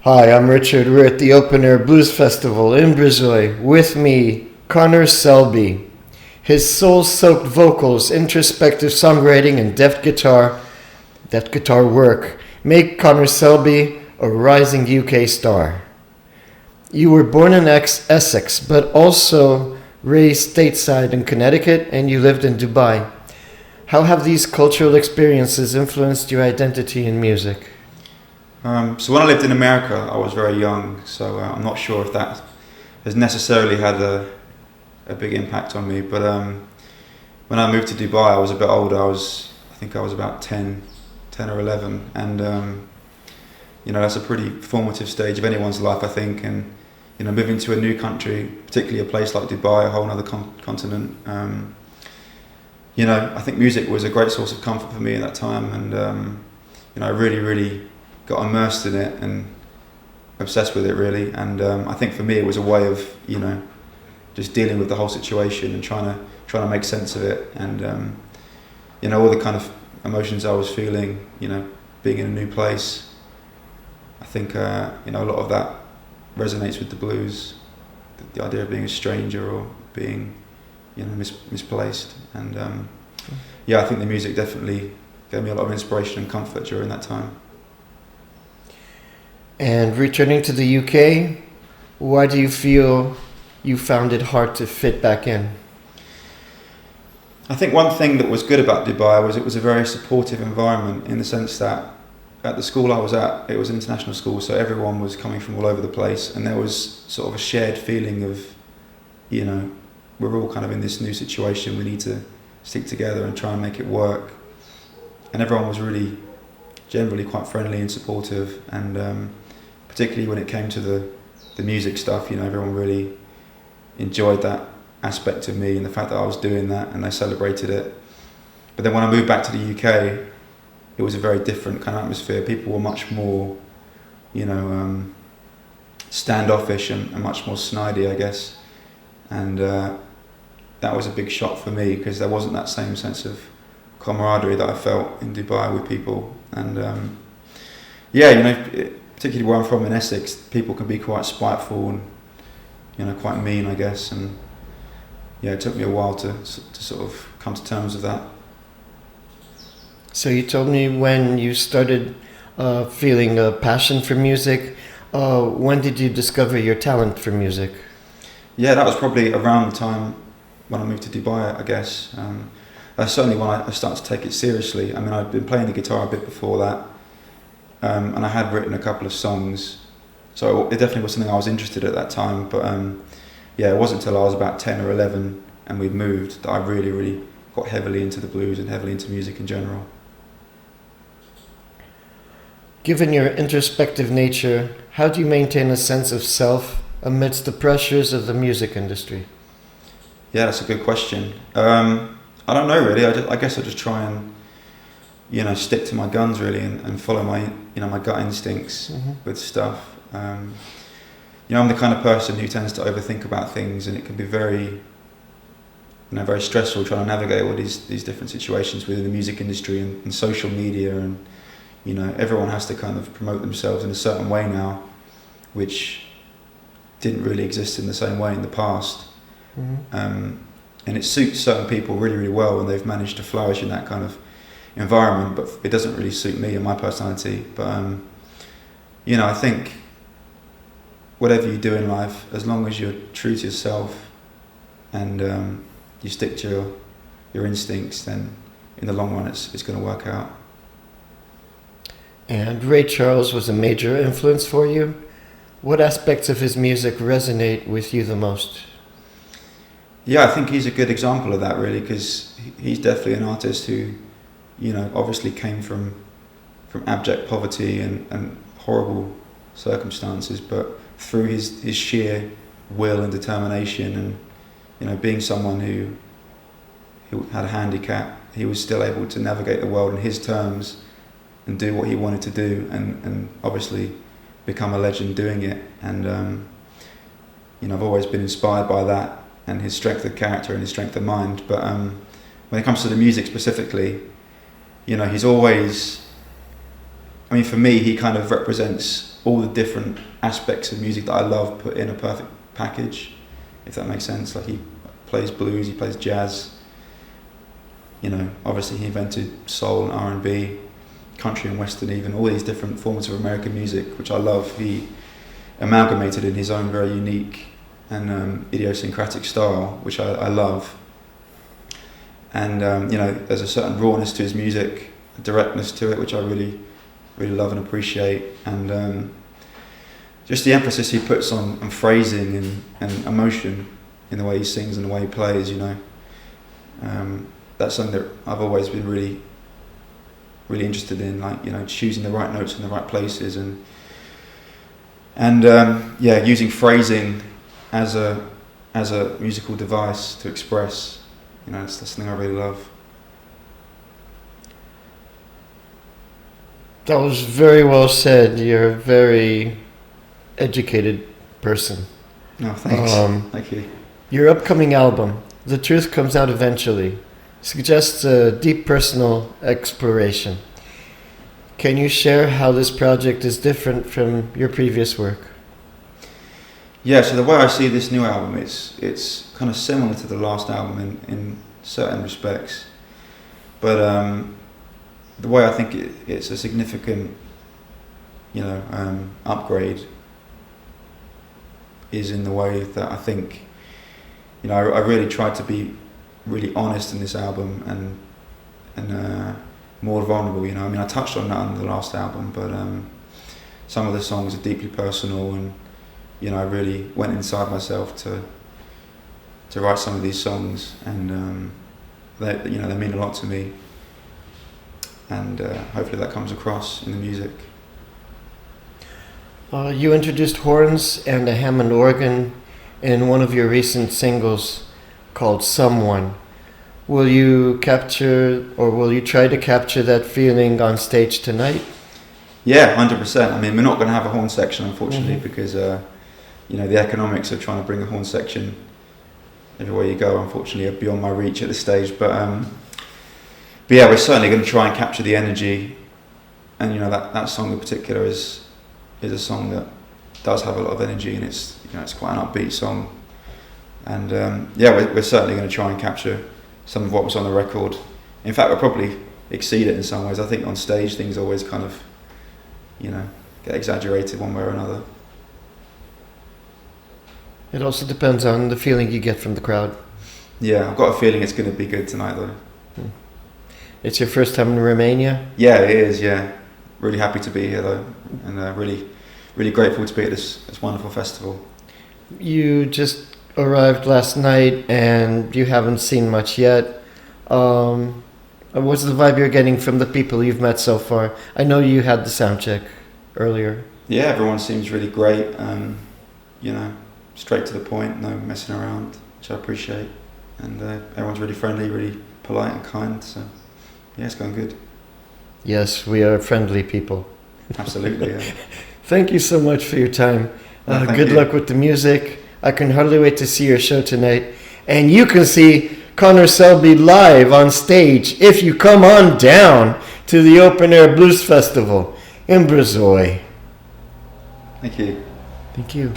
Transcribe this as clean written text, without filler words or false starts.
Hi, I'm Richard. We're at the Open Air Blues Festival in Brezoi. With me, Connor Selby. His soul-soaked vocals, introspective songwriting, and deft guitar work make Connor Selby a rising UK star. You were born in Essex, but also raised stateside in Connecticut, and you lived in Dubai. How have these cultural experiences influenced your identity in music? So when I lived in America, I was very young, so I'm not sure if that has necessarily had a big impact on me. But when I moved to Dubai, I was a bit older. I think I was about 10 or 11, and that's a pretty formative stage of anyone's life, I think. And moving to a new country, particularly a place like Dubai, a whole other continent. I think music was a great source of comfort for me at that time, and I really got immersed in it and obsessed with it, really. And I think for me it was a way of just dealing with the whole situation and trying to make sense of it, and all the kind of emotions I was feeling, being in a new place. I think a lot of that resonates with the blues, the idea of being a stranger or being misplaced, and I think the music definitely gave me a lot of inspiration and comfort during that time. And returning to the UK, why do you feel you found it hard to fit back in? I think one thing that was good about Dubai was it was a very supportive environment, in the sense that at the school I was at, it was an international school, so everyone was coming from all over the place, and there was sort of a shared feeling of, we're all kind of in this new situation, we need to stick together and try and make it work. And everyone was really generally quite friendly and supportive, and particularly when it came to the music stuff, everyone really enjoyed that aspect of me and the fact that I was doing that, and they celebrated it. But then when I moved back to the UK, it was a very different kind of atmosphere. People were much more, standoffish and much more snidey, I guess. And that was a big shock for me, because there wasn't that same sense of camaraderie that I felt in Dubai with people. And particularly where I'm from in Essex, people can be quite spiteful and quite mean, I guess. And it took me a while to sort of come to terms with that. So you told me when you started feeling a passion for music. When did you discover your talent for music? Yeah, that was probably around the time when I moved to Dubai, I guess. Certainly when I started to take it seriously. I mean, I'd been playing the guitar a bit before that, and I had written a couple of songs, so it definitely was something I was interested in at that time. But it wasn't until I was about 10 or 11 and we'd moved that I really got heavily into the blues and heavily into music in general. Given your introspective nature, how do you maintain a sense of self amidst the pressures of the music industry? Yeah, that's a good question. I don't know, really. I guess I just try and stick to my guns, really, and follow my my gut instincts with stuff. I'm the kind of person who tends to overthink about things, and it can be very very stressful trying to navigate all these different situations within the music industry and social media, and everyone has to kind of promote themselves in a certain way now, which didn't really exist in the same way in the past. And it suits certain people really well, and they've managed to flourish in that kind of environment, but it doesn't really suit me and my personality. But I think whatever you do in life, as long as you're true to yourself and you stick to your instincts, then in the long run it's going to work out. And Ray Charles was a major influence for you. What aspects of his music resonate with you the most? Yeah, I think he's a good example of that, really, because he's definitely an artist who, obviously came from abject poverty and horrible circumstances, but through his sheer will and determination, and being someone who had a handicap, he was still able to navigate the world in his terms and do what he wanted to do, and obviously become a legend doing it. And I've always been inspired by that and his strength of character and his strength of mind. But when it comes to the music specifically, he's always I mean, for me, he kind of represents all the different aspects of music that I love put in a perfect package, if that makes sense. Like, he plays blues, he plays jazz. You know, obviously he invented soul and R&B, country and western, even all these different forms of American music, which I love. He amalgamated in his own very unique and idiosyncratic style, which I love. And you know, there's a certain rawness to his music, a directness to it, which I really love and appreciate. And just the emphasis he puts on phrasing and emotion in the way he sings and the way he plays, you know. That's something that I've always been really interested in, like, you know, choosing the right notes in the right places, and yeah, using phrasing as a musical device to express. You know, that's something I really love. That was very well said. You're a very educated person. No, thanks. Thank you. Your upcoming album, The Truth Comes Out Eventually, suggests a deep personal exploration. Can you share how this project is different from your previous work? Yeah, so the way I see this new album, it's kind of similar to the last album in certain respects, but the way I think it's a significant, you know, upgrade is in the way that I think, you know, I really tried to be really honest in this album and more vulnerable. You know, I mean, I touched on that on the last album, but some of the songs are deeply personal, and you know, I really went inside myself to write some of these songs, and they, you know, they mean a lot to me, and hopefully that comes across in the music. You introduced horns and a Hammond organ in one of your recent singles called Someone. Will you capture, or will you try to capture that feeling on stage tonight? Yeah, 100%. I mean, we're not going to have a horn section, unfortunately, because you know, the economics of trying to bring a horn section everywhere you go, unfortunately, are beyond my reach at this stage. But yeah, we're certainly going to try and capture the energy, and you know, that song in particular is a song that does have a lot of energy, and it's, you know, it's quite an upbeat song, and yeah, we're certainly going to try and capture some of what was on the record. In fact, we'll probably exceed it in some ways. I think on stage things always kind of, you know, get exaggerated one way or another. It also depends on the feeling you get from the crowd. Yeah, I've got a feeling it's going to be good tonight, though. It's your first time in Romania? Yeah, it is, yeah. Really happy to be here, though, and really grateful to be at this wonderful festival. You just arrived last night and you haven't seen much yet. What's the vibe you're getting from the people you've met so far? I know you had the sound check earlier. Yeah, everyone seems really great. You know, straight to the point, no messing around, which I appreciate. And everyone's really friendly, really polite and kind. So yeah, it's going good. Yes, we are friendly people. Absolutely, yeah. Thank you so much for your time. Good luck with the music. I can hardly wait to see your show tonight. And you can see Connor Selby live on stage if you come on down to the Open Air Blues Festival in Brezoi. Thank you. Thank you.